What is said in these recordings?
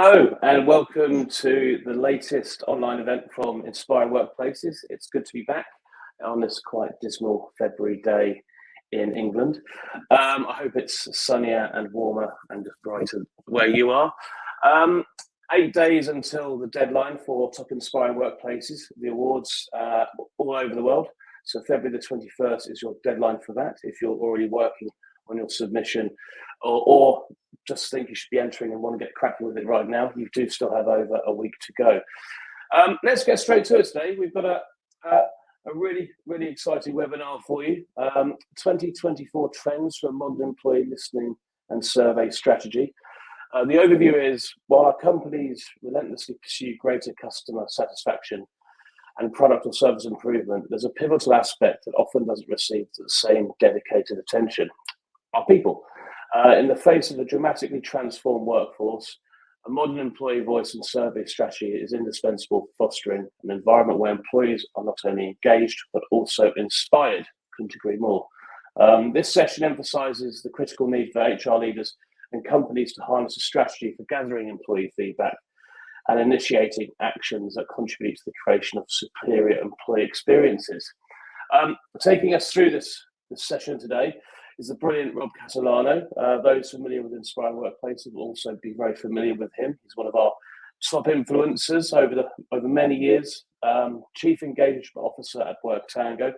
Hello and welcome to the latest online event from Inspiring Workplaces. It's good to be back on this quite dismal February day in England. I hope it's sunnier and warmer and just brighter where you are. 8 days until the deadline for Top Inspiring Workplaces, the awards all over the world. So February the 21st is your deadline for that if you're already working on your submission or just think you should be entering and want to get cracking with it right now. You do still have over a week to go. Let's get straight to it today. We've got a really, really exciting webinar for you. 2024 trends for modern employee listening and survey strategy. The overview is, while our companies relentlessly pursue greater customer satisfaction and product or service improvement, there's a pivotal aspect that often doesn't receive the same dedicated attention: our people. In the face of a dramatically transformed workforce, a modern employee voice and survey strategy is indispensable for fostering an environment where employees are not only engaged, but also inspired. Couldn't agree more. This session emphasizes the critical need for HR leaders and companies to harness a strategy for gathering employee feedback and initiating actions that contribute to the creation of superior employee experiences. Taking us through this session today is the brilliant Rob Catalano. Those familiar with Inspiring Workplaces will also be very familiar with him. He's one of our top influencers over many years, Chief Engagement Officer at WorkTango,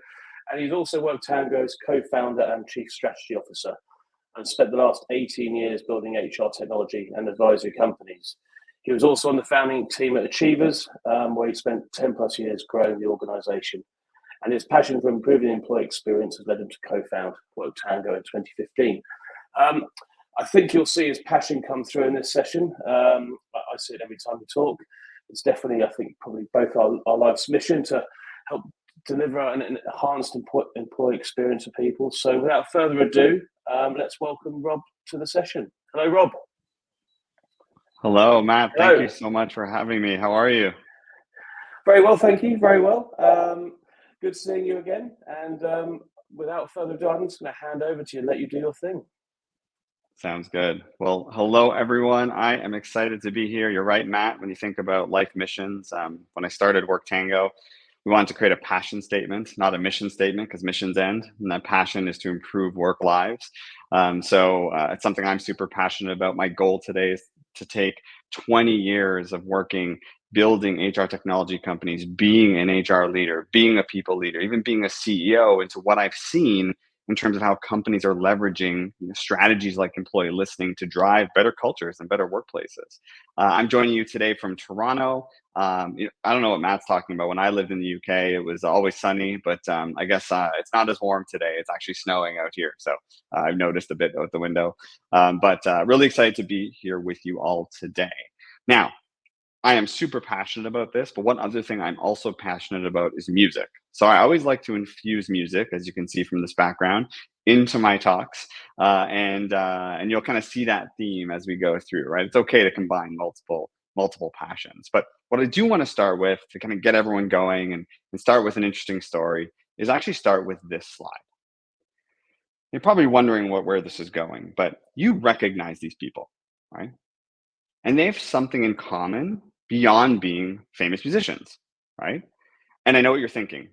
and he's also WorkTango's co-founder and Chief Strategy Officer, and spent the last 18 years building HR technology and advisory companies. He was also on the founding team at Achievers, where he spent 10 plus years growing the organization. And his passion for improving the employee experience has led him to co-found WorkTango in 2015. I think you'll see his passion come through in this session. I see it every time we talk. It's definitely, I think, probably both our life's mission to help deliver an enhanced employee experience for people. So without further ado, let's welcome Rob to the session. Hello, Rob. Hello, Matt. Hello. Thank you so much for having me. How are you? Very well, thank you. Very well. Good seeing you again. And without further ado, I'm just going to hand over to you and let you do your thing. Sounds good. Well, hello, everyone. I am excited to be here. You're right, Matt. When you think about life missions, when I started WorkTango, we wanted to create a passion statement, not a mission statement, because missions end. And that passion is to improve work lives. So it's something I'm super passionate about. My goal today is to take 20 years of working, building HR technology companies, being an HR leader, being a people leader, even being a CEO, into what I've seen in terms of how companies are leveraging strategies like employee listening to drive better cultures and better workplaces. I'm joining you today from Toronto. I don't know what Matt's talking about. When I lived in the UK, it was always sunny, but I guess it's not as warm today. It's actually snowing out here. So I've noticed a bit out the window, but really excited to be here with you all today. Now, I am super passionate about this, but one other thing I'm also passionate about is music. So I always like to infuse music, as you can see from this background, into my talks, and you'll kind of see that theme as we go through, right? It's okay to combine multiple passions, but what I do want to start with to kind of get everyone going and start with an interesting story is actually start with this slide. You're probably wondering where this is going, but you recognize these people, right? And they have something in common beyond being famous musicians, right? And I know what you're thinking.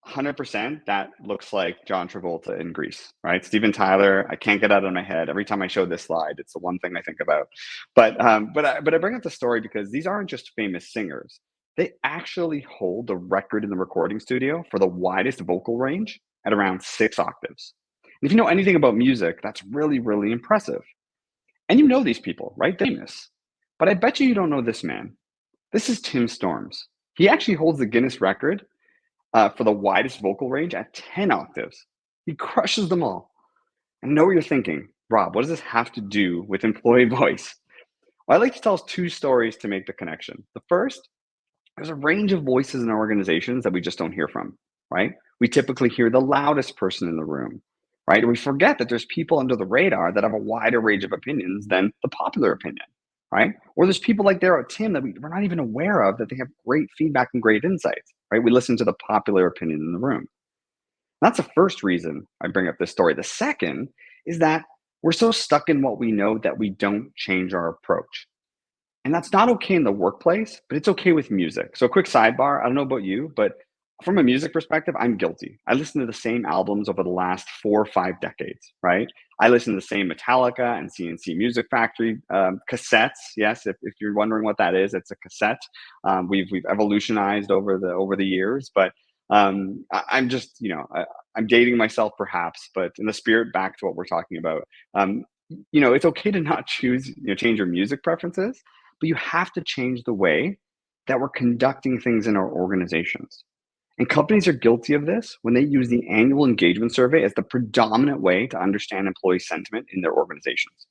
100%, that looks like John Travolta in Grease, right? Steven Tyler, I can't get out of my head. Every time I show this slide, it's the one thing I think about. But I bring up the story because these aren't just famous singers. They actually hold the record in the recording studio for the widest vocal range at around 6 octaves. And if you know anything about music, that's really, really impressive. And you know these people, right? They're famous. But I bet you don't know this man. This is Tim Storms. He actually holds the Guinness record for the widest vocal range at 10 octaves. He crushes them all. And I know what you're thinking, Rob, what does this have to do with employee voice? Well, I like to tell 2 stories to make the connection. The first, there's a range of voices in our organizations that we just don't hear from, right? We typically hear the loudest person in the room, right? And we forget that there's people under the radar that have a wider range of opinions than the popular opinion, right? Or there's people like there at Tim that we're not even aware of, that they have great feedback and great insights, right? We listen to the popular opinion in the room. That's the first reason I bring up this story. The second is that we're so stuck in what we know that we don't change our approach. And that's not okay in the workplace, but it's okay with music. So, a quick sidebar, I don't know about you, but from a music perspective, I'm guilty. I listen to the same albums over the last 4 or 5 decades, right? I listen to the same Metallica and CNC Music Factory cassettes. Yes, if you're wondering what that is, it's a cassette. We've evolutionized over the years, but I'm just I'm dating myself perhaps, but in the spirit back to what we're talking about, um, it's okay to not change your music preferences, but you have to change the way that we're conducting things in our organizations. And companies are guilty of this when they use the annual engagement survey as the predominant way to understand employee sentiment in their organizations,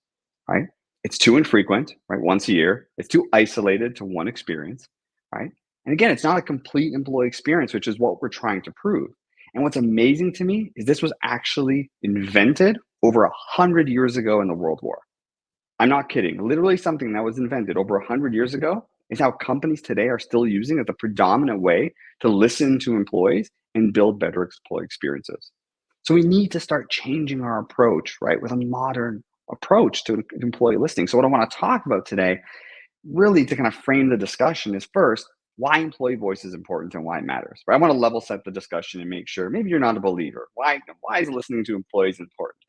right? It's too infrequent, right? Once a year. It's too isolated to one experience, right? And again, it's not a complete employee experience, which is what we're trying to prove. And what's amazing to me is this was actually invented over 100 years ago in the World War. I'm not kidding. Literally something that was invented over 100 years ago is how companies today are still using as the predominant way to listen to employees and build better employee experiences. So we need to start changing our approach, right, with a modern approach to employee listening. So what I want to talk about today, really to kind of frame the discussion, is first, why employee voice is important and why it matters. Right? I want to level set the discussion and make sure maybe you're not a believer. Why is listening to employees important?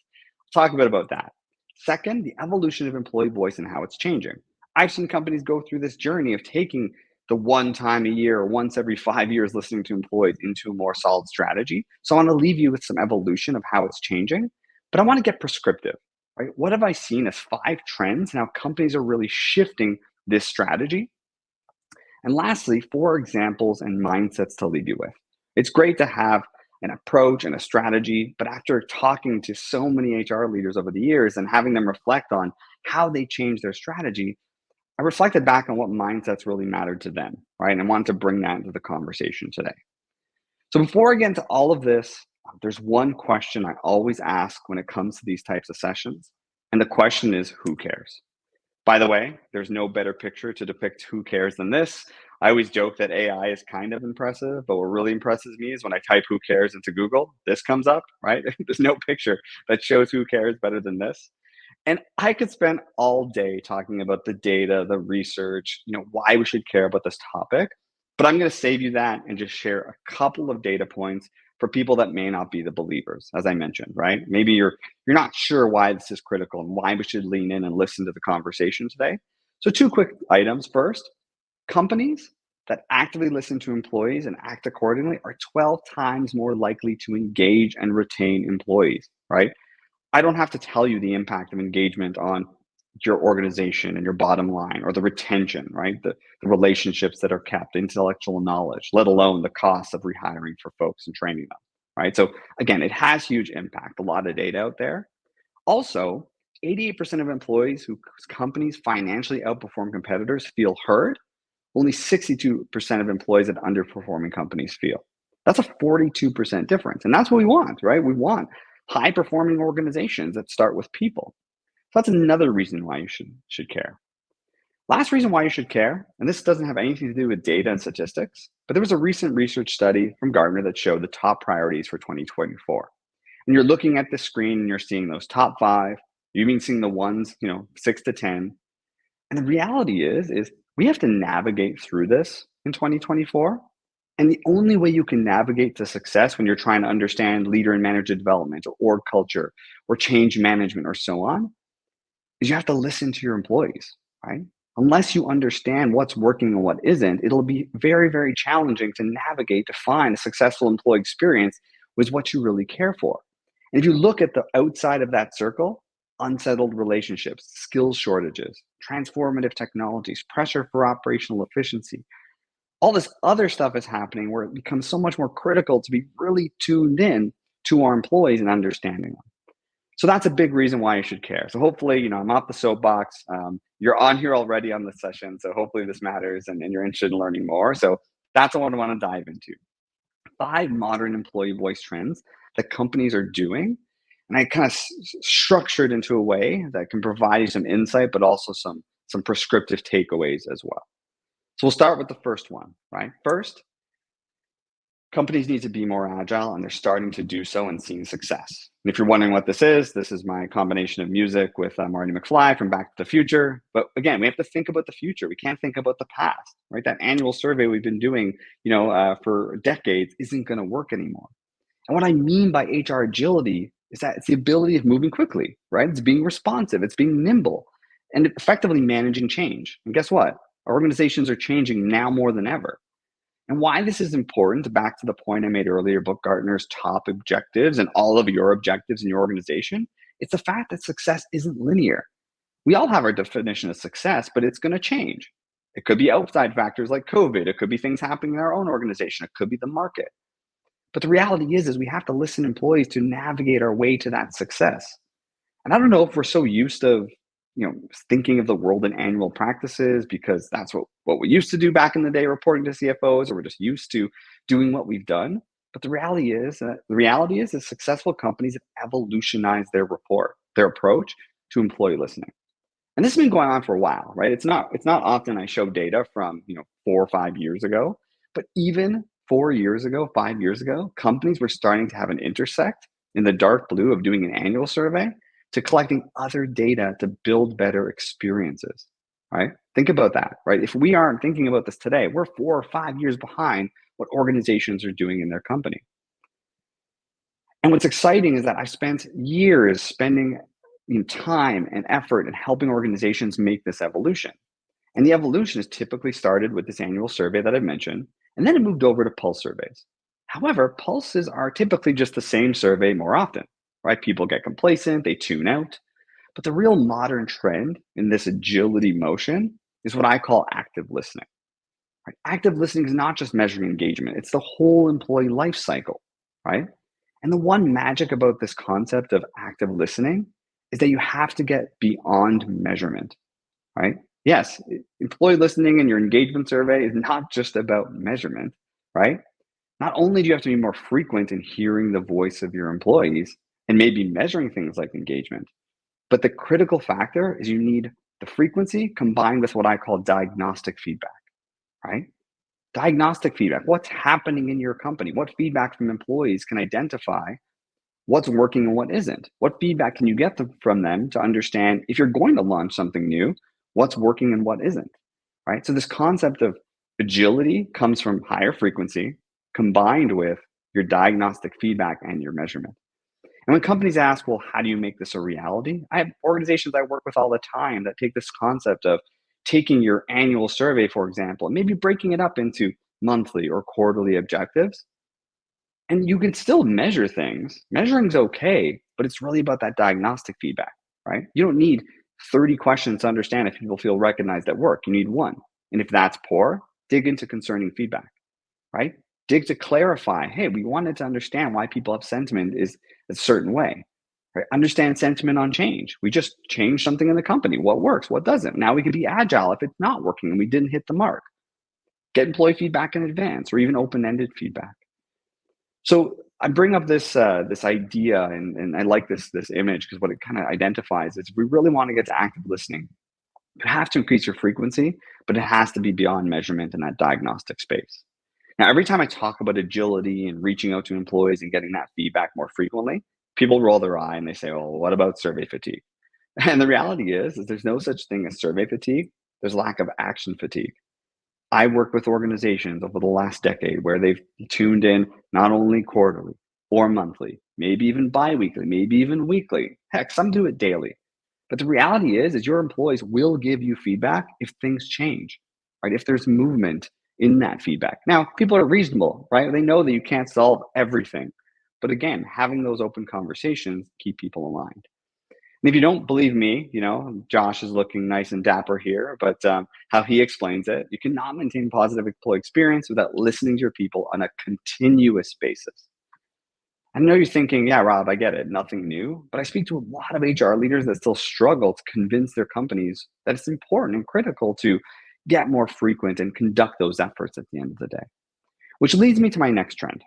Talk a bit about that. Second, the evolution of employee voice and how it's changing. I've seen companies go through this journey of taking the one time a year or once every 5 years listening to employees into a more solid strategy. So I want to leave you with some evolution of how it's changing, but I want to get prescriptive, right? What have I seen as 5 trends and how companies are really shifting this strategy? And lastly, 4 examples and mindsets to leave you with. It's great to have an approach and a strategy, but after talking to so many HR leaders over the years and having them reflect on how they changed their strategy, I reflected back on what mindsets really mattered to them, right? And I wanted to bring that into the conversation today. So before I get into all of this, there's one question I always ask when it comes to these types of sessions. And the question is, who cares? By the way, there's no better picture to depict who cares than this. I always joke that AI is kind of impressive, but what really impresses me is when I type who cares into Google, this comes up, right? There's no picture that shows who cares better than this. And I could spend all day talking about the data, the research, why we should care about this topic. But I'm going to save you that and just share a couple of data points for people that may not be the believers, as I mentioned, right? Maybe you're not sure why this is critical and why we should lean in and listen to the conversation today. So 2 quick items. First, companies that actively listen to employees and act accordingly are 12 times more likely to engage and retain employees, right? I don't have to tell you the impact of engagement on your organization and your bottom line or the retention, right? The relationships that are kept, intellectual knowledge, let alone the cost of rehiring for folks and training them, right? So again, it has huge impact, a lot of data out there. Also, 88% of employees whose companies financially outperform competitors feel heard. Only 62% of employees at underperforming companies feel. That's a 42% difference. And that's what we want, right? We want high performing organizations that start with people. So that's another reason why you should care. Last reason why you should care, and this doesn't have anything to do with data and statistics, but there was a recent research study from Gartner that showed the top priorities for 2024. And you're looking at the screen and you're seeing those top 5, you've been seeing the ones, 6 to 10. And the reality is we have to navigate through this in 2024. And the only way you can navigate to success when you're trying to understand leader and manager development or org culture or change management or so on is you have to listen to your employees, right? Unless you understand what's working and what isn't, it'll be very, very challenging to navigate to find a successful employee experience with what you really care for. And if you look at the outside of that circle, unsettled relationships, skills shortages, transformative technologies, pressure for operational efficiency, all this other stuff is happening where it becomes so much more critical to be really tuned in to our employees and understanding them. So that's a big reason why you should care. So hopefully, I'm off the soapbox. You're on here already on the session. So hopefully this matters and you're interested in learning more. So that's what I want to dive into. 5 modern employee voice trends that companies are doing. And I kind of structured into a way that can provide you some insight, but also some prescriptive takeaways as well. So we'll start with the first one, right? First, companies need to be more agile and they're starting to do so and seeing success. And if you're wondering what this is my combination of music with Marty McFly from Back to the Future. But again, we have to think about the future. We can't think about the past, right? That annual survey we've been doing, for decades isn't going to work anymore. And what I mean by HR agility is that it's the ability of moving quickly, right? It's being responsive, it's being nimble, and effectively managing change. And guess what? Our organizations are changing now more than ever. And why this is important, back to the point I made earlier about Gartner's top objectives and all of your objectives in your organization, it's the fact that success isn't linear. We all have our definition of success, but it's going to change. It could be outside factors like COVID. It could be things happening in our own organization. It could be the market. But the reality is we have to listen to employees to navigate our way to that success. And I don't know if we're so used to, thinking of the world in annual practices because that's what we used to do back in the day, reporting to CFOs, or we're just used to doing what we've done. But the reality is that successful companies have evolutionized their approach to employee listening. And this has been going on for a while, right? It's not often I show data from 4 or 5 years ago, but even 4 years ago, 5 years ago, companies were starting to have an intersect in the dark blue of doing an annual survey to collecting other data to build better experiences, right? Think about that, right? If we aren't thinking about this today, we're 4 or 5 years behind what organizations are doing in their company. And what's exciting is that I've spent years spending time and effort in helping organizations make this evolution. And the evolution has typically started with this annual survey that I mentioned, and then it moved over to pulse surveys. However, pulses are typically just the same survey more often, right? People get complacent, they tune out. But the real modern trend in this agility motion is what I call active listening. Right? Active listening is not just measuring engagement, it's the whole employee life cycle, right? And the one magic about this concept of active listening is that you have to get beyond measurement, right? Yes, employee listening and your engagement survey is not just about measurement, right? Not only do you have to be more frequent in hearing the voice of your employees and maybe measuring things like engagement, but the critical factor is you need the frequency combined with what I call diagnostic feedback, right? Diagnostic feedback. What's happening in your company? What feedback from employees can identify what's working and what isn't? What feedback can you get from them to understand if you're going to launch something new, what's working and what isn't, right? So this concept of agility comes from higher frequency combined with your diagnostic feedback and your measurement. And when companies ask, well, how do you make this a reality? I have organizations I work with all the time that take this concept of taking your annual survey, for example, and maybe breaking it up into monthly or quarterly objectives. And you can still measure things. Measuring's okay, but it's really about that diagnostic feedback, right? You don't need 30 questions to understand if people feel recognized at work. You need one. And if that's poor, dig into concerning feedback, right? Dig to clarify, hey, we wanted to understand why people have sentiment is a certain way, right? Understand sentiment on change. We just changed something in the company. What works? What doesn't? Now we can be agile if it's not working and we didn't hit the mark. Get employee feedback in advance or even open-ended feedback. So I bring up this idea, and I like this image because what it kind of identifies is if we really want to get to active listening, you have to increase your frequency, but it has to be beyond measurement in that diagnostic space. Now, every time I talk about agility and reaching out to employees and getting that feedback more frequently, people roll their eye and they say, "Oh, what about survey fatigue?" And the reality is there's no such thing as survey fatigue. There's lack of action fatigue. I worked with organizations over the last decade where they've tuned in not only quarterly or monthly, maybe even biweekly, maybe even weekly. Heck, some do it daily. But the reality is your employees will give you feedback if things change, right? If there's movement in that feedback. Now, people are reasonable, right? They know that you can't solve everything. But again, having those open conversations keep people aligned. And if you don't believe me, Josh is looking nice and dapper here, but how he explains it, you cannot maintain positive employee experience without listening to your people on a continuous basis. I know you're thinking, yeah, Rob, I get it, nothing new, but I speak to a lot of HR leaders that still struggle to convince their companies that it's important and critical to get more frequent and conduct those efforts at the end of the day. Which leads me to my next trend.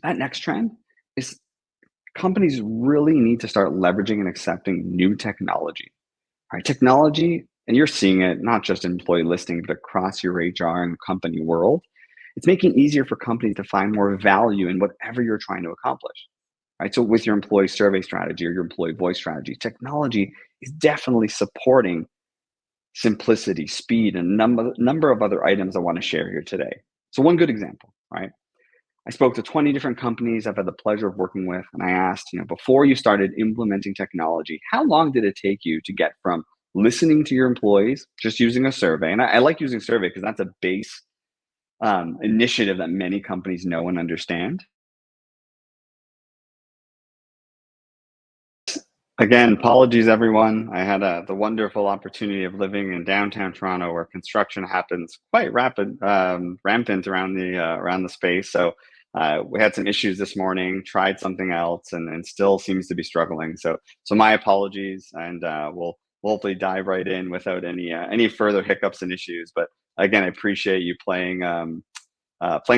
That next trend is companies really need to start leveraging and accepting new technology. Right? Technology, and you're seeing it not just in employee listing, but across your HR and company world. It's making it easier for companies to find more value in whatever you're trying to accomplish. right? So with your employee survey strategy or your employee voice strategy, technology is definitely supporting simplicity, speed, and number of other items I want to share here today. So one good example, right? I spoke to 20 different companies I've had the pleasure of working with, and I asked, before you started implementing technology, how long did it take you to get from listening to your employees, just using a survey? And I like using survey because that's a base initiative that many companies know and understand. Again, apologies everyone. I had the wonderful opportunity of living in downtown Toronto, where construction happens quite rampant around the space. So we had some issues this morning. Tried something else, and still seems to be struggling. So my apologies, and we'll hopefully dive right in without any further hiccups and issues. But again, I appreciate you playing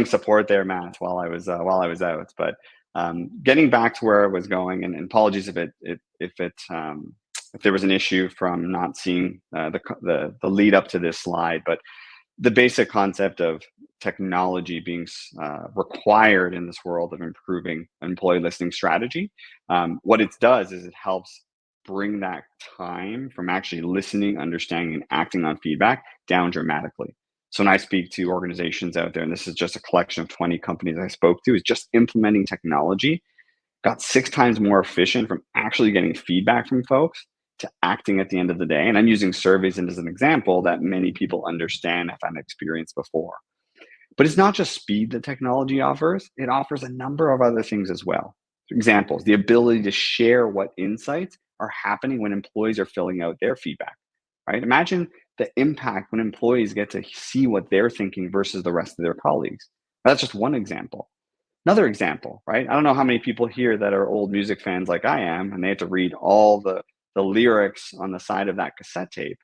support there, Matt, while I was out. But getting back to where I was going, and apologies if there was an issue from not seeing the lead up to this slide, but the basic concept of technology being required in this world of improving employee listening strategy. What it does is it helps bring that time from actually listening, understanding, and acting on feedback down dramatically. So when I speak to organizations out there, and this is just a collection of 20 companies I spoke to, is just implementing technology got 6 times more efficient from actually getting feedback from folks to acting at the end of the day. And I'm using surveys as an example that many people understand, have had experience before. But it's not just speed that technology offers, it offers a number of other things as well. Examples, the ability to share what insights are happening when employees are filling out their feedback, right? Imagine the impact when employees get to see what they're thinking versus the rest of their colleagues. That's just one example. Another example, right? I don't know how many people here that are old music fans like I am, and they have to read all the lyrics on the side of that cassette tape.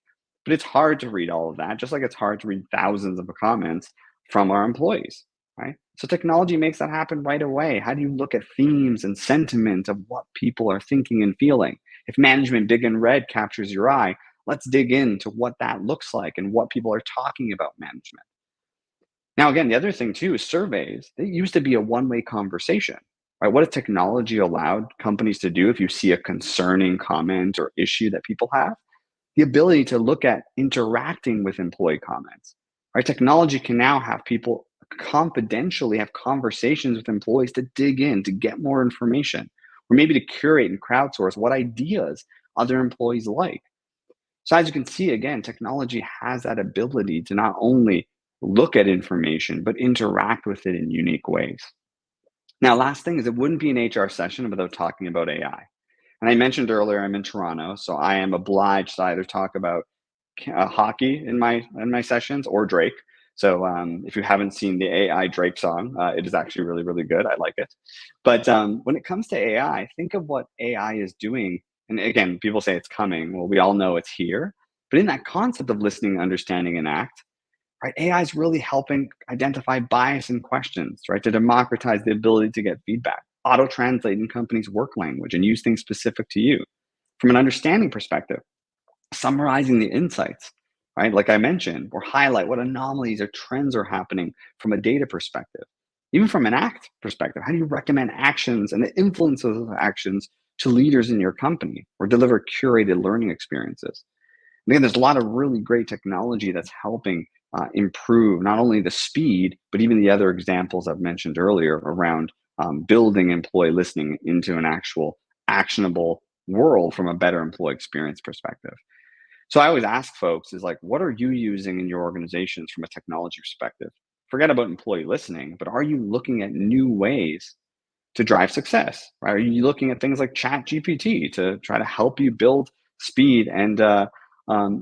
But it's hard to read all of that, just like it's hard to read thousands of comments from our employees, right? So technology makes that happen right away. How do you look at themes and sentiment of what people are thinking and feeling? If management big and red captures your eye, let's dig into what that looks like and what people are talking about management. Now, again, the other thing too is surveys. They used to be a one-way conversation, right? What if technology allowed companies to do if you see a concerning comment or issue that people have? The ability to look at interacting with employee comments, right? Technology can now have people confidentially have conversations with employees to dig in, to get more information, or maybe to curate and crowdsource what ideas other employees like. So as you can see, again, technology has that ability to not only look at information, but interact with it in unique ways. Now, last thing is it wouldn't be an HR session without talking about AI. And I mentioned earlier I'm in Toronto, so I am obliged to either talk about hockey in my sessions or Drake. So if you haven't seen the AI Drake song, it is actually really, really good. I like it. But when it comes to AI, think of what AI is doing. And again, people say it's coming. Well, we all know it's here. But in that concept of listening, understanding, and act, right, AI is really helping identify bias in questions, right, to democratize the ability to get feedback, auto translate in companies' work language, and use things specific to you. From an understanding perspective, summarizing the insights, right? Like I mentioned, or highlight what anomalies or trends are happening from a data perspective. Even from an act perspective, how do you recommend actions and the influence of those actions to leaders in your company or deliver curated learning experiences? And again, there's a lot of really great technology that's helping improve not only the speed, but even the other examples I've mentioned earlier around building employee listening into an actual actionable world from a better employee experience perspective. So I always ask folks is like, what are you using in your organizations from a technology perspective? Forget about employee listening, but are you looking at new ways to drive success? Right? Are you looking at things like Chat GPT to try to help you build speed and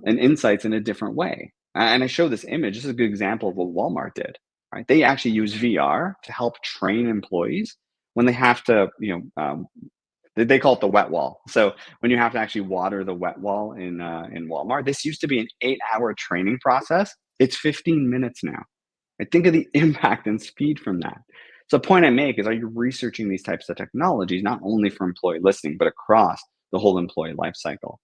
insights in a different way? And I show this image. This is a good example of what Walmart did. Right? They actually use VR to help train employees when they have to, they call it the wet wall. So when you have to actually water the wet wall in Walmart, this used to be an 8-hour training process. It's 15 minutes now. I think of the impact and speed from that. So the point I make is, are you researching these types of technologies, not only for employee listening, but across the whole employee life cycle?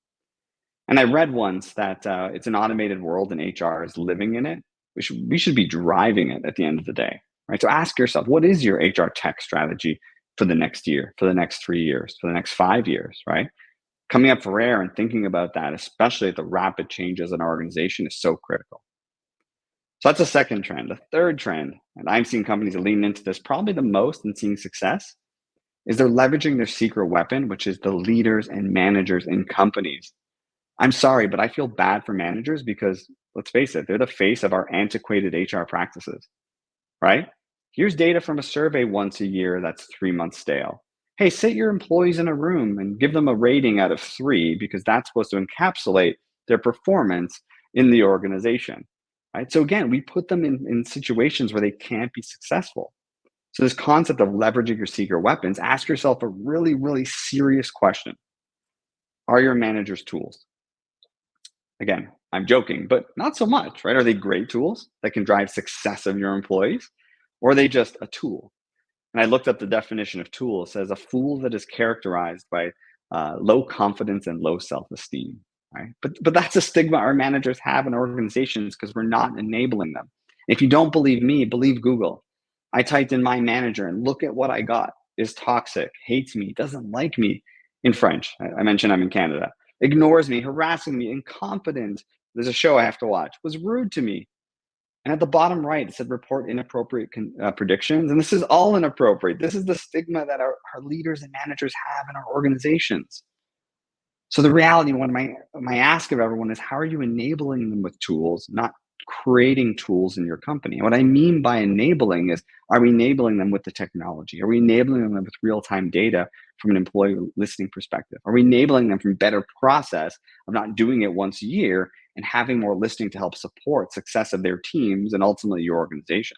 And I read once that it's an automated world and HR is living in it. We should be driving it at the end of the day, right? So ask yourself, what is your HR tech strategy for the next year, for the next 3 years, for the next 5 years, right? Coming up for air and thinking about that, especially at the rapid changes in our organization, is so critical. So that's a second trend. The third trend, and I've seen companies lean into this probably the most and seeing success, is they're leveraging their secret weapon, which is the leaders and managers in companies. I'm sorry, but I feel bad for managers because let's face it, they're the face of our antiquated HR practices, right? Here's data from a survey once a year that's 3 months stale. Hey, sit your employees in a room and give them a rating out of 3 because that's supposed to encapsulate their performance in the organization, right? So again, we put them in situations where they can't be successful. So this concept of leveraging your secret weapons, ask yourself a really, really serious question. Are your managers tools? Again, I'm joking, but not so much, right? Are they great tools that can drive success of your employees? Or are they just a tool? And I looked up the definition of tool. It says a fool that is characterized by low confidence and low self-esteem, right? But that's a stigma our managers have in organizations because we're not enabling them. If you don't believe me, believe Google. I typed in my manager and look at what I got. Is toxic, hates me, doesn't like me in French. I mentioned I'm in Canada. Ignores me, harassing me, incompetent. There's a show I have to watch. Was rude to me. And at the bottom right, it said report inappropriate predictions. And this is all inappropriate. This is the stigma that our leaders and managers have in our organizations. So the reality, my ask of everyone is, how are you enabling them with tools, not creating tools in your company? And what I mean by enabling is, are we enabling them with the technology? Are we enabling them with real-time data from an employee listening perspective? Are we enabling them from better process of not doing it once a year and having more listening to help support success of their teams and ultimately your organization?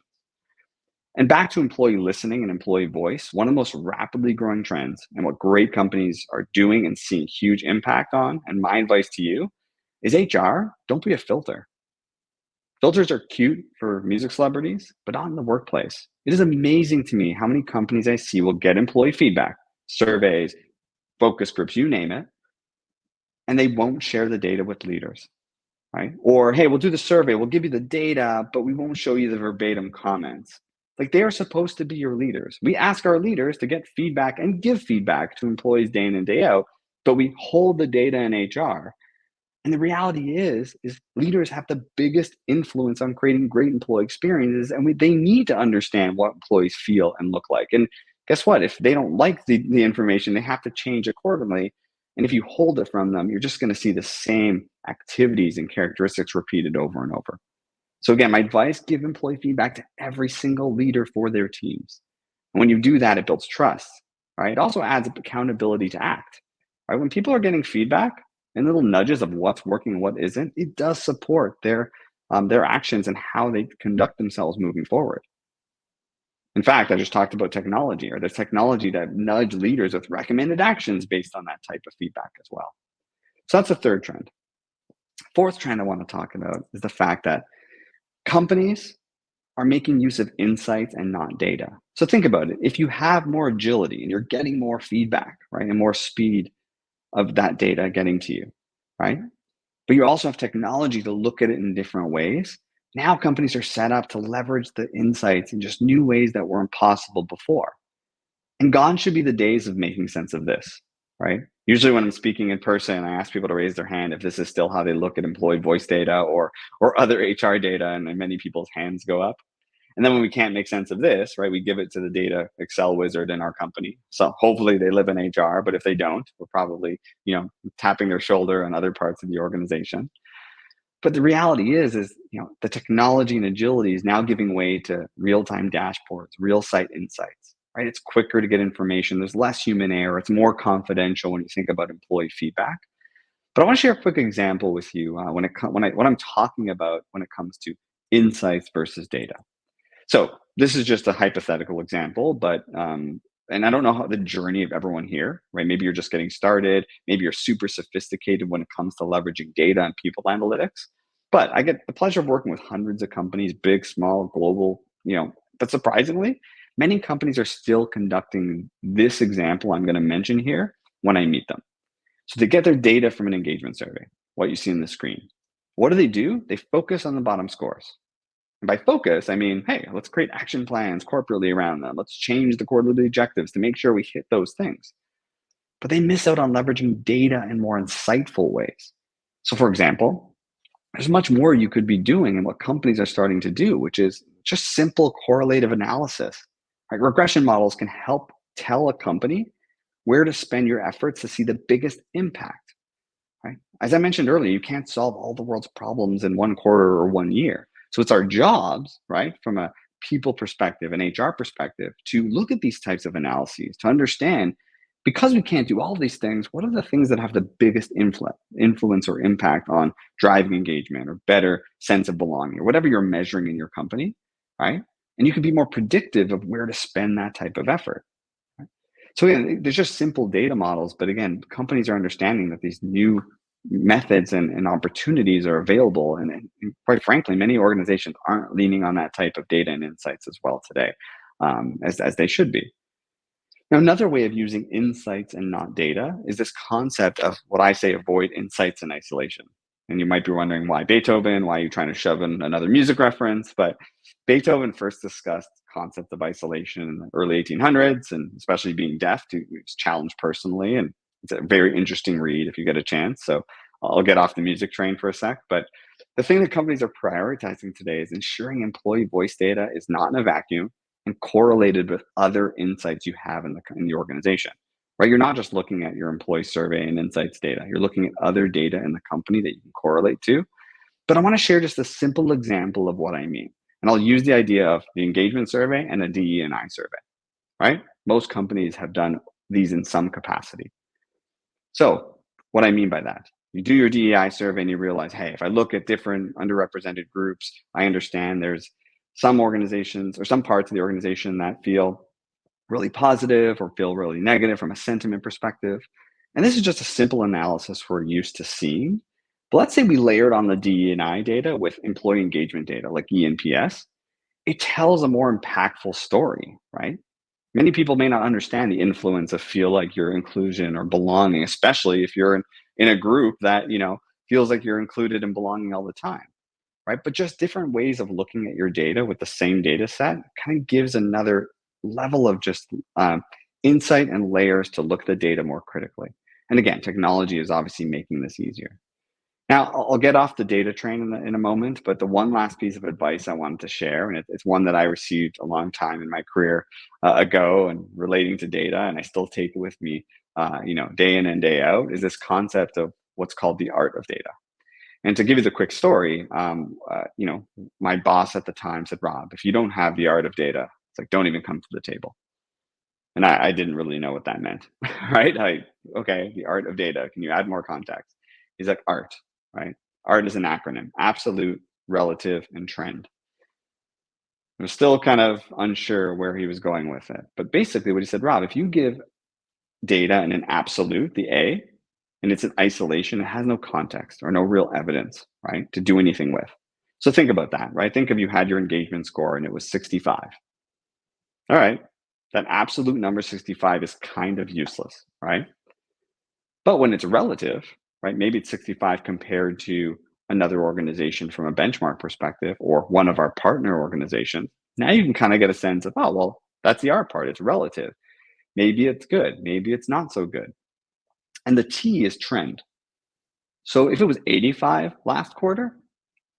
And back to employee listening and employee voice, one of the most rapidly growing trends and what great companies are doing and seeing huge impact on, and my advice to you is HR, don't be a filter. Filters are cute for music celebrities, but not in the workplace. It is amazing to me how many companies I see will get employee feedback, surveys, focus groups, you name it, and they won't share the data with leaders, right? Or, hey, we'll do the survey, we'll give you the data, but we won't show you the verbatim comments. Like, they are supposed to be your leaders. We ask our leaders to get feedback and give feedback to employees day in and day out, but we hold the data in HR. And the reality is leaders have the biggest influence on creating great employee experiences, and they need to understand what employees feel and look like. And guess what? If they don't like the information, they have to change accordingly. And if you hold it from them, you're just going to see the same activities and characteristics repeated over and over. So again, my advice, give employee feedback to every single leader for their teams. And when you do that, it builds trust, right? It also adds accountability to act, right? When people are getting feedback and little nudges of what's working and what isn't, it does support their actions and how they conduct themselves moving forward. In fact, I just talked about technology, or there's technology that nudge leaders with recommended actions based on that type of feedback as well. So that's the third trend. Fourth trend I want to talk about is the fact that companies are making use of insights and not data. So think about it. If you have more agility and you're getting more feedback, right, and more speed of that data getting to you, right? But you also have technology to look at it in different ways. Now companies are set up to leverage the insights in just new ways that were impossible before. And gone should be the days of making sense of this, right? Usually when I'm speaking in person, I ask people to raise their hand if this is still how they look at employee voice data or other HR data, and many people's hands go up. And then when we can't make sense of this, right, we give it to the data Excel wizard in our company. So hopefully they live in HR, but if they don't, we're probably, tapping their shoulder on other parts of the organization. But the reality is, the technology and agility is now giving way to real-time dashboards, real site insights, right? It's quicker to get information. There's less human error. It's more confidential when you think about employee feedback. But I want to share a quick example with you what I'm talking about when it comes to insights versus data. So this is just a hypothetical example, but and I don't know how the journey of everyone here, right? Maybe you're just getting started. Maybe you're super sophisticated when it comes to leveraging data and people analytics. But I get the pleasure of working with hundreds of companies, big, small, global, but surprisingly, many companies are still conducting this example I'm going to mention here when I meet them. So they get their data from an engagement survey, what you see on the screen. What do? They focus on the bottom scores. And by focus, I mean, hey, let's create action plans corporately around them. Let's change the quarterly objectives to make sure we hit those things. But they miss out on leveraging data in more insightful ways. So, for example, there's much more you could be doing and what companies are starting to do, which is just simple correlative analysis. Right? Regression models can help tell a company where to spend your efforts to see the biggest impact. Right? As I mentioned earlier, you can't solve all the world's problems in one quarter or one year. So it's our jobs, right, from a people perspective and HR perspective, to look at these types of analyses to understand, because we can't do all these things, what are the things that have the biggest influence or impact on driving engagement or better sense of belonging or whatever you're measuring in your company, right? And you can be more predictive of where to spend that type of effort. Right? So again, there's just simple data models, but again, companies are understanding that these new methods and opportunities are available. And quite frankly, many organizations aren't leaning on that type of data and insights as well today, as they should be. Now, another way of using insights and not data is this concept of what I say avoid insights in isolation. And you might be wondering why Beethoven, why are you trying to shove in another music reference? But Beethoven first discussed concept of isolation in the early 1800s, and especially being deaf, he was challenged personally. And it's a very interesting read if you get a chance. So I'll get off the music train for a sec. But the thing that companies are prioritizing today is ensuring employee voice data is not in a vacuum and correlated with other insights you have in the organization, right? You're not just looking at your employee survey and insights data. You're looking at other data in the company that you can correlate to. But I want to share just a simple example of what I mean. And I'll use the idea of the engagement survey and a DE&I survey, right? Most companies have done these in some capacity. So what I mean by that, you do your DEI survey and you realize, hey, if I look at different underrepresented groups, I understand there's some organizations or some parts of the organization that feel really positive or feel really negative from a sentiment perspective. And this is just a simple analysis we're used to seeing. But let's say we layered on the DE&I data with employee engagement data like ENPS. It tells a more impactful story, right? Many people may not understand the influence of feel like your inclusion or belonging, especially if you're in a group that, feels like you're included and belonging all the time. Right? But just different ways of looking at your data with the same data set kind of gives another level of just insight and layers to look at the data more critically. And again, technology is obviously making this easier. Now, I'll get off the data train in a moment, but the one last piece of advice I wanted to share, and it's one that I received a long time in my career ago and relating to data, and I still take it with me, day in and day out, is this concept of what's called the art of data. And to give you the quick story, my boss at the time said, Rob, if you don't have the art of data, it's like, don't even come to the table. And I didn't really know what that meant, right? Okay, the art of data. Can you add more context? He's like, art, right? Art is an acronym, absolute, relative, and trend. I was still kind of unsure where he was going with it. But basically what he said, Rob, if you give data in an absolute, the A, and it's in isolation, it has no context or no real evidence, right, to do anything with. So think about that, right? Think if you had your engagement score and it was 65. All right, that absolute number 65 is kind of useless, right? But when it's relative, right, maybe it's 65 compared to another organization from a benchmark perspective or one of our partner organizations, now you can kind of get a sense of, oh, well, that's the art part, it's relative. Maybe it's good, maybe it's not so good. And the T is trend. So if it was 85 last quarter,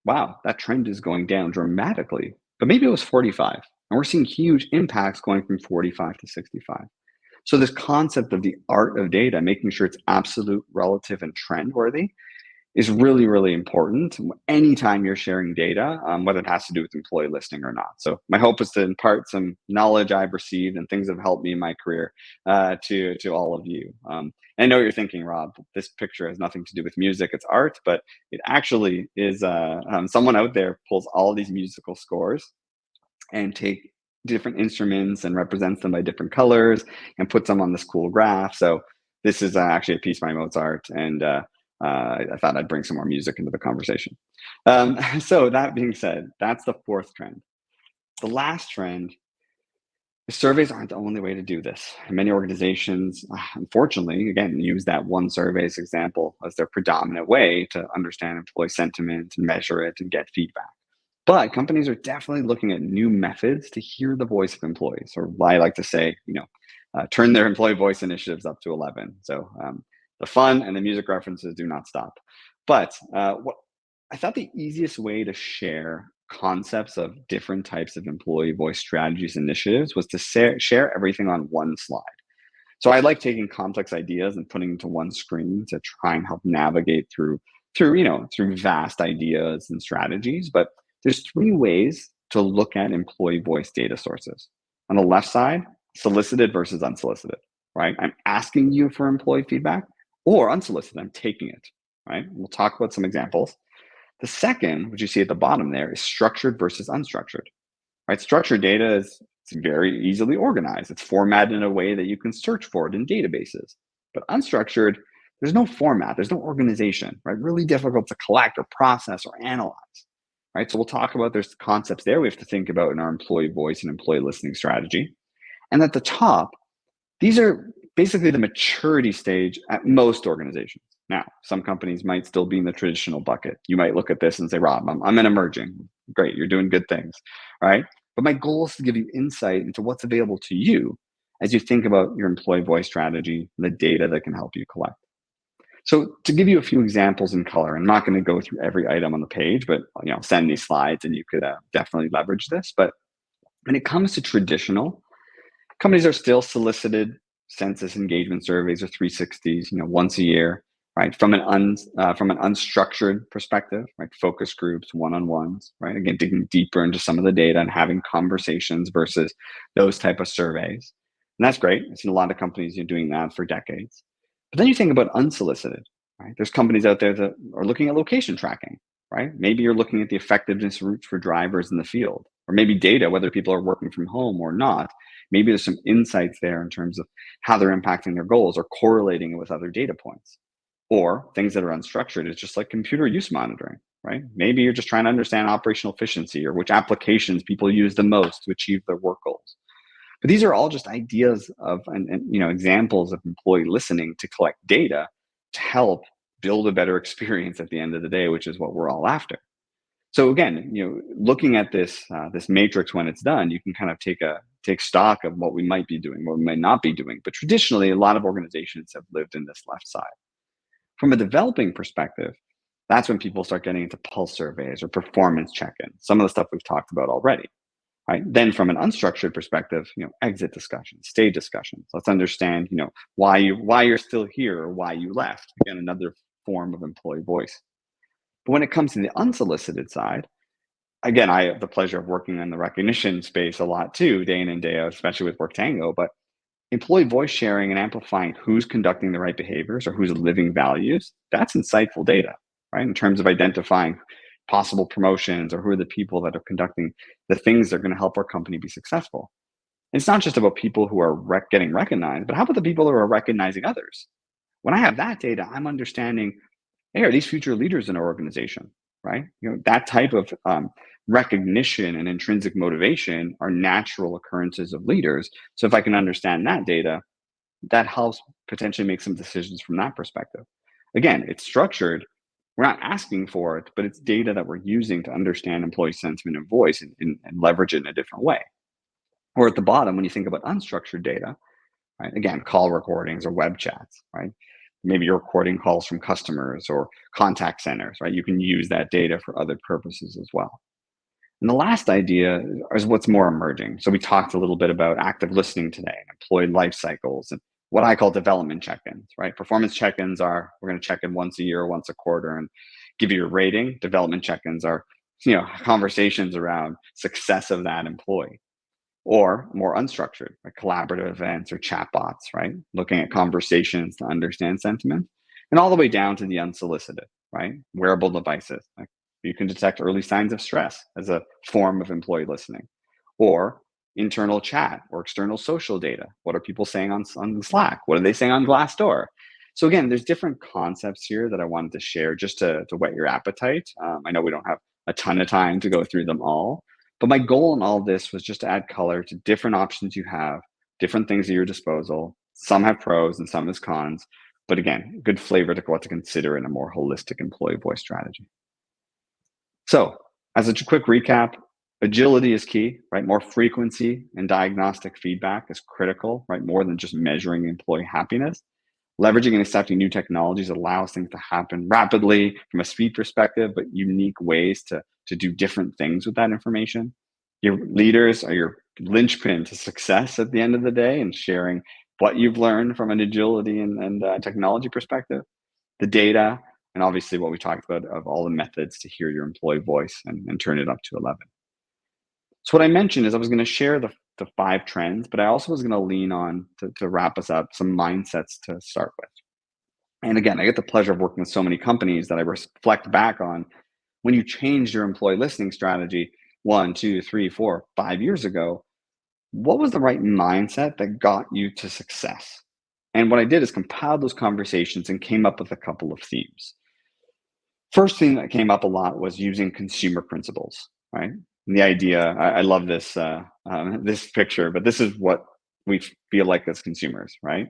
wow, that trend is going down dramatically. But maybe it was 45. And we're seeing huge impacts going from 45 to 65. So this concept of the art of data, making sure it's absolute, relative, and trend worthy is really, really important anytime you're sharing data, whether it has to do with employee listing or not. So my hope is to impart some knowledge I've received and things that have helped me in my career to all of you. I know what you're thinking, Rob, this picture has nothing to do with music, it's art, but it actually is someone out there pulls all these musical scores and take different instruments and represents them by different colors and puts them on this cool graph. So this is actually a piece by Mozart, and I thought I'd bring some more music into the conversation. So that being said, that's the fourth trend. The last trend, surveys aren't the only way to do this. Many organizations, unfortunately, again, use that one survey as example as their predominant way to understand employee sentiment and measure it and get feedback. But companies are definitely looking at new methods to hear the voice of employees, or I like to say, turn their employee voice initiatives up to 11. So the fun and the music references do not stop. But what I thought the easiest way to share concepts of different types of employee voice strategies initiatives was to share everything on one slide. So I like taking complex ideas and putting them to one screen to try and help navigate through vast ideas and strategies. But there's three ways to look at employee voice data sources. On the left side, solicited versus unsolicited, right? I'm asking you for employee feedback, or unsolicited, I'm taking it, right? We'll talk about some examples. The second, which you see at the bottom there, is structured versus unstructured, right? Structured data is it's very easily organized. It's formatted in a way that you can search for it in databases. But unstructured, there's no format, there's no organization, right? Really difficult to collect or process or analyze, right? So we'll talk about there's concepts there we have to think about in our employee voice and employee listening strategy. And at the top, these are basically the maturity stage at most organizations. Now, some companies might still be in the traditional bucket. You might look at this and say, Rob, I'm an emerging. Great, you're doing good things, right? But my goal is to give you insight into what's available to you as you think about your employee voice strategy and the data that can help you collect. So to give you a few examples in color, I'm not going to go through every item on the page, but send these slides and you could definitely leverage this. But when it comes to traditional, companies are still solicited census engagement surveys or 360s, once a year, right? From an unstructured perspective, right? Focus groups, one-on-ones, right? Again, digging deeper into some of the data and having conversations versus those type of surveys. And that's great. I've seen a lot of companies doing that for decades. But then you think about unsolicited, right? There's companies out there that are looking at location tracking, right? Maybe you're looking at the effectiveness routes for drivers in the field, or maybe data, whether people are working from home or not. Maybe there's some insights there in terms of how they're impacting their goals or correlating it with other data points. Or things that are unstructured is just like computer use monitoring, right? Maybe you're just trying to understand operational efficiency or which applications people use the most to achieve their work goals. But these are all just ideas of and examples of employee listening to collect data to help build a better experience at the end of the day, which is what we're all after. So again, looking at this matrix when it's done, you can kind of take stock of what we might be doing, what we might not be doing. But traditionally, a lot of organizations have lived in this left side. From a developing perspective, that's when people start getting into pulse surveys or performance check-ins, some of the stuff we've talked about already. Right? Then from an unstructured perspective, exit discussions, stay discussions. Let's understand, why you're still here or why you left. Again, another form of employee voice. But when it comes to the unsolicited side, again, I have the pleasure of working in the recognition space a lot too, day in and day out, especially with Worktango. But employee voice sharing and amplifying who's conducting the right behaviors or who's living values, that's insightful data, right? In terms of identifying possible promotions or who are the people that are conducting the things that are going to help our company be successful. And it's not just about people who are getting recognized, but how about the people who are recognizing others? When I have that data, I'm understanding, hey, are these future leaders in our organization, right? That type of recognition and intrinsic motivation are natural occurrences of leaders. So if I can understand that data, that helps potentially make some decisions from that perspective. Again, it's structured. We're not asking for it, but it's data that we're using to understand employee sentiment and voice and leverage it in a different way. Or at the bottom, when you think about unstructured data, right? Again, call recordings or web chats, right? Maybe you're recording calls from customers or contact centers, right? You can use that data for other purposes as well. And the last idea is what's more emerging. So we talked a little bit about active listening today, and employee life cycles, and what I call development check-ins, right? Performance check-ins are, we're going to check in once a year, once a quarter, and give you a rating. Development check-ins are, conversations around success of that employee. Or more unstructured, like collaborative events or chatbots, right? Looking at conversations to understand sentiment, and all the way down to the unsolicited, right? Wearable devices. Like you can detect early signs of stress as a form of employee listening, or internal chat or external social data. What are people saying on Slack? What are they saying on Glassdoor? So again, there's different concepts here that I wanted to share just to whet your appetite. I know we don't have a ton of time to go through them all, but my goal in all of this was just to add color to different options you have, different things at your disposal. Some have pros and some has cons, but again, good flavor to what to consider in a more holistic employee voice strategy. So As a quick recap, agility is key, right? More frequency and diagnostic feedback is critical, right? More than just measuring employee happiness. Leveraging and accepting new technologies allows things to happen rapidly from a speed perspective, but unique ways to do different things with that information. Your leaders are your linchpin to success at the end of the day, and sharing what you've learned from an agility and technology perspective, the data, and obviously what we talked about of all the methods to hear your employee voice and turn it up to 11. So what I mentioned is I was going to share the 5 trends, but I also was going to lean on to wrap us up some mindsets to start with. And again, I get the pleasure of working with so many companies that I reflect back on when you changed your employee listening strategy 1, 2, 3, 4, 5 years ago. What was the right mindset that got you to success? And what I did is compiled those conversations and came up with a couple of themes. First thing that came up a lot was using consumer principles, right? And the idea, I love this this picture, but this is what we feel like as consumers, right?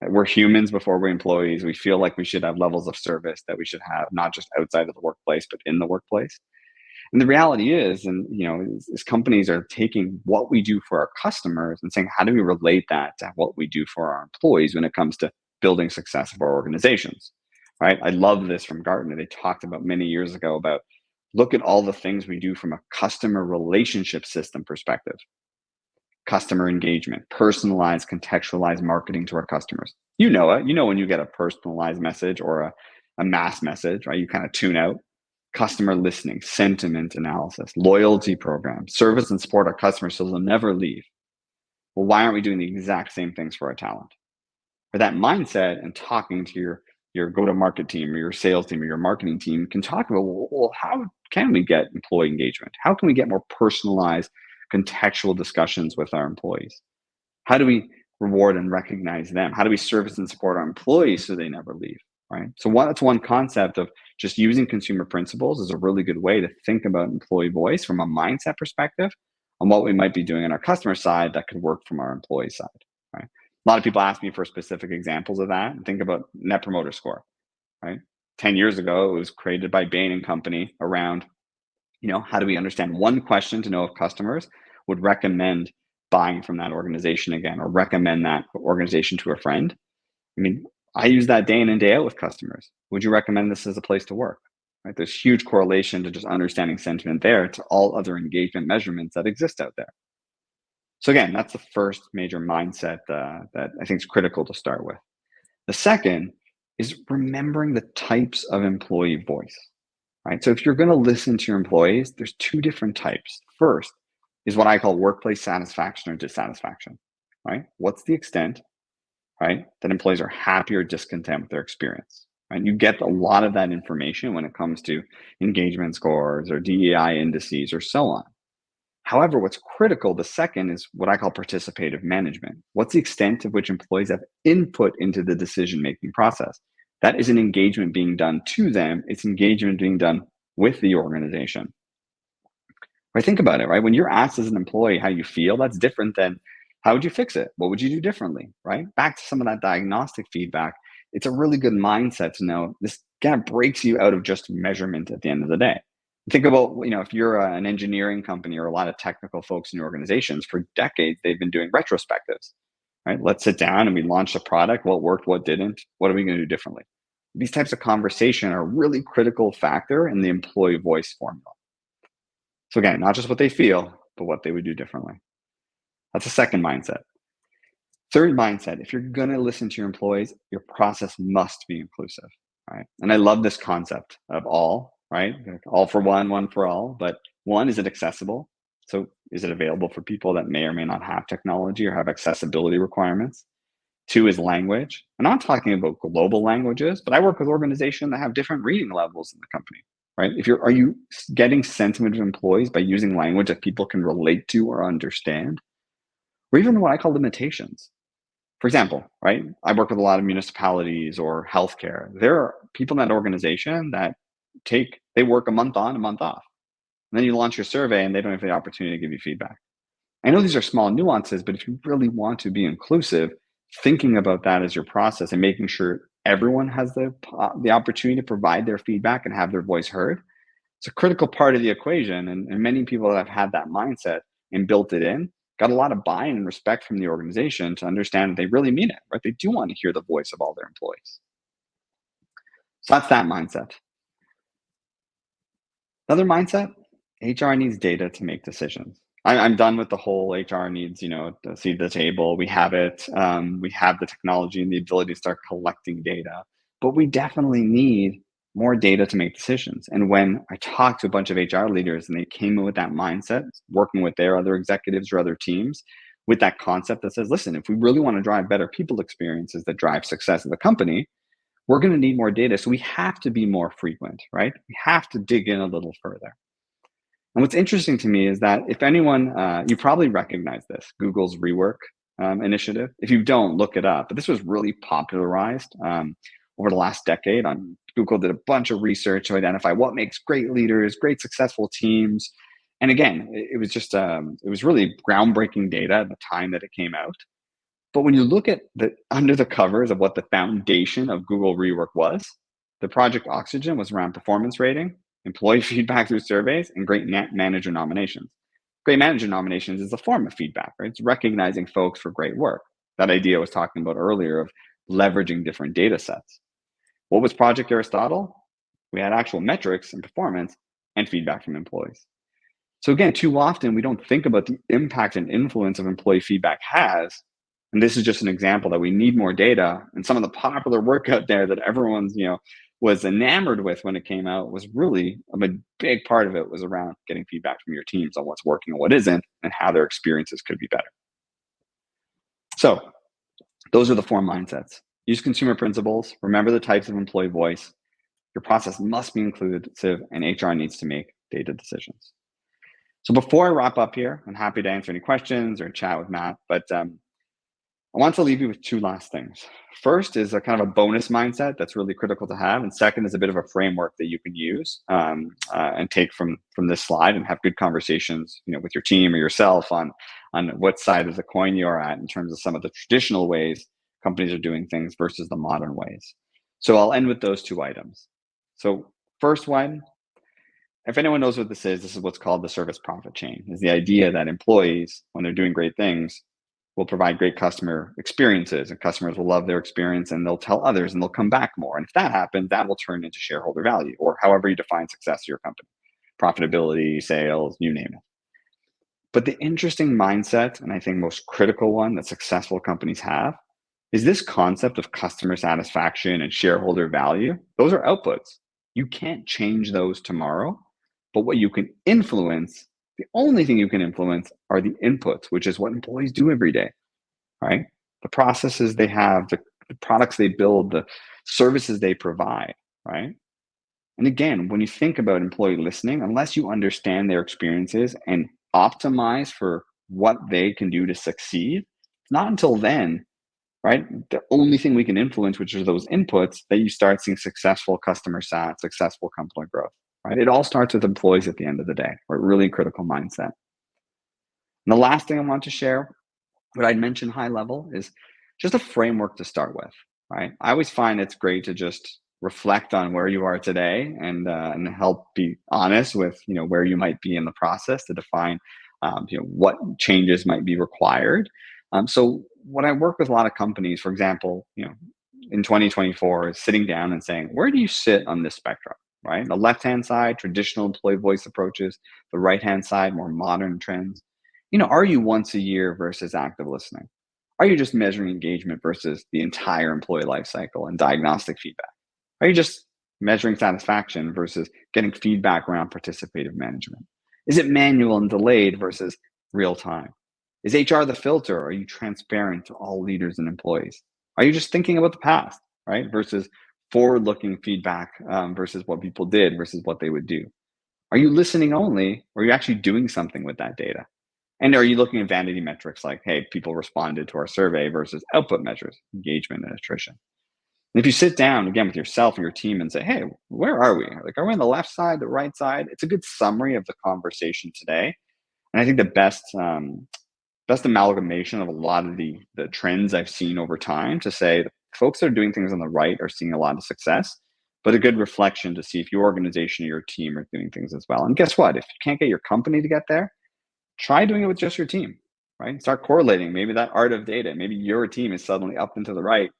We're humans before we're employees. We feel like we should have levels of service that we should have, not just outside of the workplace, but in the workplace. And the reality is, and is companies are taking what we do for our customers and saying, how do we relate that to what we do for our employees when it comes to building success of our organizations, right? I love this from Gartner. They talked about many years ago about look at all the things we do from a customer relationship system perspective. Customer engagement, personalized, contextualized marketing to our customers. You know it. You know when you get a personalized message or a mass message, right? You kind of tune out. Customer listening, sentiment analysis, loyalty programs, service and support our customers so they'll never leave. Well, why aren't we doing the exact same things for our talent? For that mindset and talking to your go-to-market team or your sales team or your marketing team can talk about, well, how can we get employee engagement? How can we get more personalized, contextual discussions with our employees? How do we reward and recognize them? How do we service and support our employees so they never leave, right? So that's one concept of just using consumer principles is a really good way to think about employee voice from a mindset perspective on what we might be doing on our customer side that could work from our employee side, right? A lot of people ask me for specific examples of that, and think about Net Promoter Score, right? 10 years ago, it was created by Bain and Company around, how do we understand one question to know if customers would recommend buying from that organization again or recommend that organization to a friend? I mean, I use that day in and day out with customers. Would you recommend this as a place to work? Right? There's huge correlation to just understanding sentiment there to all other engagement measurements that exist out there. So again, that's the first major mindset that I think is critical to start with. The second is remembering the types of employee voice, right? So if you're going to listen to your employees, there's 2 different types. First is what I call workplace satisfaction or dissatisfaction, right? What's the extent, right, that employees are happy or discontent with their experience, right? You get a lot of that information when it comes to engagement scores or DEI indices or so on. However, what's critical, the second, is what I call participative management. What's the extent to which employees have input into the decision-making process? That is an engagement being done to them. It's engagement being done with the organization. Right? Think about it, right? When you're asked as an employee how you feel, that's different than how would you fix it? What would you do differently, right? Back to some of that diagnostic feedback, it's a really good mindset to know this kind of breaks you out of just measurement at the end of the day. Think about, if you're an engineering company or a lot of technical folks in your organizations, for decades, they've been doing retrospectives, right? Let's sit down and we launch a product. What worked, what didn't? What are we going to do differently? These types of conversation are a really critical factor in the employee voice formula. So again, not just what they feel, but what they would do differently. That's a second mindset. Third mindset, if you're going to listen to your employees, your process must be inclusive, right? And I love this concept of all, right? All for one for all. But one, is it accessible? So is it available for people that may or may not have technology or have accessibility requirements? 2 is language. I'm not talking about global languages, but I work with organizations that have different reading levels in the company, right? Are you getting sentiment of employees by using language that people can relate to or understand? Or even what I call limitations. For example, right? I work with a lot of municipalities or healthcare. There are people in that organization that they work a month on, a month off. And then you launch your survey and they don't have the opportunity to give you feedback. I know these are small nuances, but if you really want to be inclusive, thinking about that as your process and making sure everyone has the opportunity to provide their feedback and have their voice heard, It's a critical part of the equation. And many people that have had that mindset and built it in got a lot of buy-in and respect from the organization to understand that they really mean it, right? They do want to hear the voice of all their employees. So that's that mindset. Another mindset, HR needs data to make decisions. I'm done with the whole HR needs, to see the table. We have it. We have the technology and the ability to start collecting data, but we definitely need more data to make decisions. And when I talked to a bunch of HR leaders and they came in with that mindset, working with their other executives or other teams, with that concept that says, listen, if we really want to drive better people experiences that drive success of the company, we're going to need more data. So we have to be more frequent, right? We have to dig in a little further. And what's interesting to me is that if anyone, you probably recognize this, Google's Rework initiative. If you don't, look it up. But this was really popularized over the last decade. Google did a bunch of research to identify what makes great leaders, great successful teams. And again, it was just, it was really groundbreaking data at the time that it came out. But when you look at the under the covers of what the foundation of Google Rework was, the Project Oxygen was around performance rating, employee feedback through surveys, and great manager nominations. Great manager nominations is a form of feedback, right? It's recognizing folks for great work. That idea I was talking about earlier of leveraging different data sets. What was Project Aristotle? We had actual metrics and performance and feedback from employees. So again, too often we don't think about the impact and influence of employee feedback has. And this is just an example that we need more data. And some of the popular work out there that everyone's, was enamored with when it came out was really a big part of it was around getting feedback from your teams on what's working and what isn't and how their experiences could be better. So those are the 4 mindsets. Use consumer principles. Remember the types of employee voice. Your process must be inclusive and HR needs to make data decisions. So before I wrap up here, I'm happy to answer any questions or chat with Matt, but I want to leave you with 2 last things. First is a kind of a bonus mindset that's really critical to have. And second is a bit of a framework that you can use and take from this slide and have good conversations, with your team or yourself on what side of the coin you're at in terms of some of the traditional ways companies are doing things versus the modern ways. So I'll end with those 2 items. So first one, if anyone knows what this is what's called the service profit chain, is the idea that employees, when they're doing great things, will provide great customer experiences and customers will love their experience and they'll tell others and they'll come back more. And if that happens, that will turn into shareholder value or however you define success of your company, profitability, sales, you name it. But the interesting mindset, and I think most critical one that successful companies have, is this concept of customer satisfaction and shareholder value. Those are outputs. You can't change those tomorrow, but what you can influence, the only thing you can influence are the inputs, which is what employees do every day, right? The processes they have, the products they build, the services they provide, right? And again, when you think about employee listening, unless you understand their experiences and optimize for what they can do to succeed, it's not until then, right? The only thing we can influence, which are those inputs, that you start seeing successful customer sat, successful company growth. Right? It all starts with employees at the end of the day, or really critical mindset. And the last thing I want to share, what I'd mentioned high level, is just a framework to start with, right? I always find it's great to just reflect on where you are today and help be honest with, where you might be in the process to define, what changes might be required. So when I work with a lot of companies, for example, in 2024, is sitting down and saying, where do you sit on this spectrum? Right? The left-hand side, traditional employee voice approaches, the right-hand side, more modern trends. Are you once a year versus active listening? Are you just measuring engagement versus the entire employee life cycle and diagnostic feedback? Are you just measuring satisfaction versus getting feedback around participative management? Is it manual and delayed versus real time? Is HR the filter? Or are you transparent to all leaders and employees? Are you just thinking about the past, right? Versus forward-looking feedback versus what people did versus what they would do? Are you listening only, or are you actually doing something with that data? And are you looking at vanity metrics like, hey, people responded to our survey versus output measures, engagement and attrition? And if you sit down again with yourself and your team and say, hey, where are we? Like, are we on the left side, the right side? It's a good summary of the conversation today. And I think the best amalgamation of a lot of the trends I've seen over time to say folks that are doing things on the right are seeing a lot of success, but a good reflection to see if your organization or your team are doing things as well. And guess what? If you can't get your company to get there, try doing it with just your team, right? Start correlating. Maybe that art of data, maybe your team is suddenly up and to the right,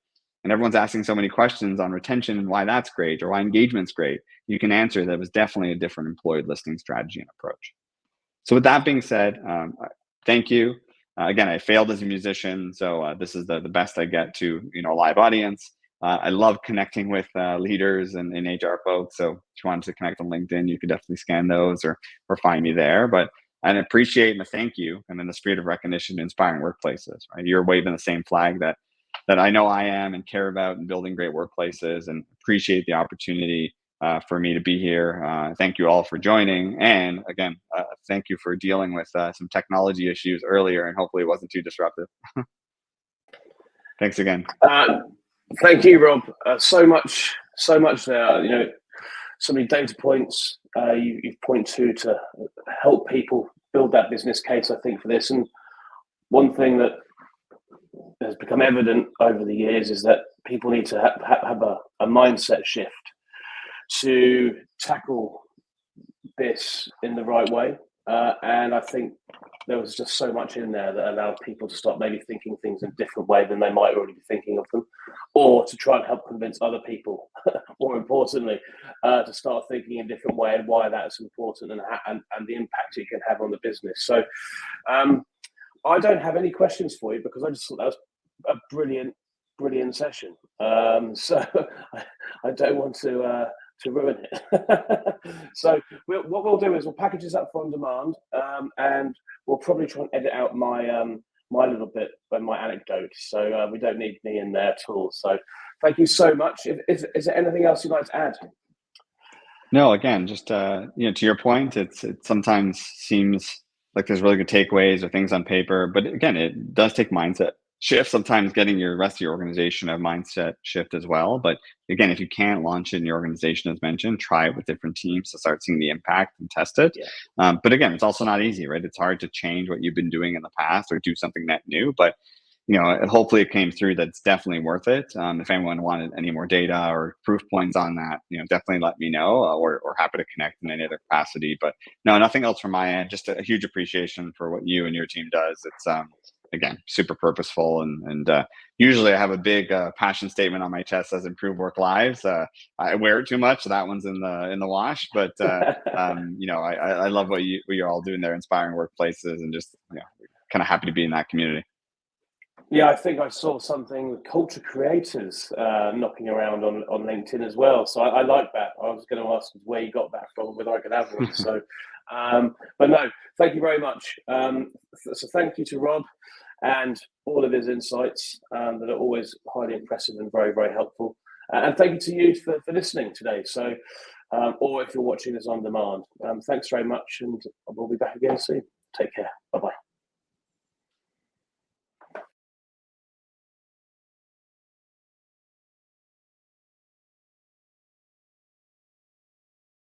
and everyone's asking so many questions on retention and why that's great or why engagement's great. You can answer that it was definitely a different employee listening strategy and approach. So with that being said, thank you. Again, I failed as a musician, so this is the best I get to a live audience. I love connecting with leaders and HR folks. So if you wanted to connect on LinkedIn, you could definitely scan those or find me there. But I appreciate and thank you, and in the spirit of recognition, inspiring workplaces. Right, you're waving the same flag that I know I am and care about, and building great workplaces, and appreciate the opportunity for me to be here. Thank you all for joining, and again, thank you for dealing with some technology issues earlier, and hopefully it wasn't too disruptive. Thanks again. Thank you, Rob. So much there. So many data points you point to help people build that business case, I think, for this. And one thing that has become evident over the years is that people need to have a mindset shift to tackle this in the right way. And I think there was just so much in there that allowed people to start maybe thinking things in a different way than they might already be thinking of them, or to try and help convince other people, more importantly, to start thinking in a different way and why that's important and the impact it can have on the business. So I don't have any questions for you because I just thought that was a brilliant session. So I don't want to ruin it. So what we'll do is we'll package this up for on demand, and we'll probably try and edit out my my little bit and my anecdote, so we don't need me in there at all. So thank you so much. Is there anything else you'd like to add? No, again, just to your point, it sometimes seems like there's really good takeaways or things on paper, but again, it does take mindset shift, sometimes getting your rest of your organization a mindset shift as well. But again, if you can't launch it in your organization, as mentioned, try it with different teams to start seeing the impact and test it. Yeah. But again, it's also not easy, right? It's hard to change what you've been doing in the past or do something net new, but hopefully it came through that it's definitely worth it. If anyone wanted any more data or proof points on that, definitely let me know, or happy to connect in any other capacity. But no, nothing else from my end, just a huge appreciation for what you and your team does. It's again, super purposeful, and usually I have a big passion statement on my chest as improve work lives. I wear it too much, so that one's in the wash. But I love what you're all doing there, inspiring workplaces, and just kind of happy to be in that community. Yeah, I think I saw something with culture creators knocking around on LinkedIn as well. So I like that. I was going to ask where you got that from, whether I could have one. So, but no, thank you very much. So thank you to Rob and all of his insights that are always highly impressive and very, very helpful. And thank you to you for listening today. So, or if you're watching this on demand, thanks very much, and we'll be back again soon. Take care. Bye-bye.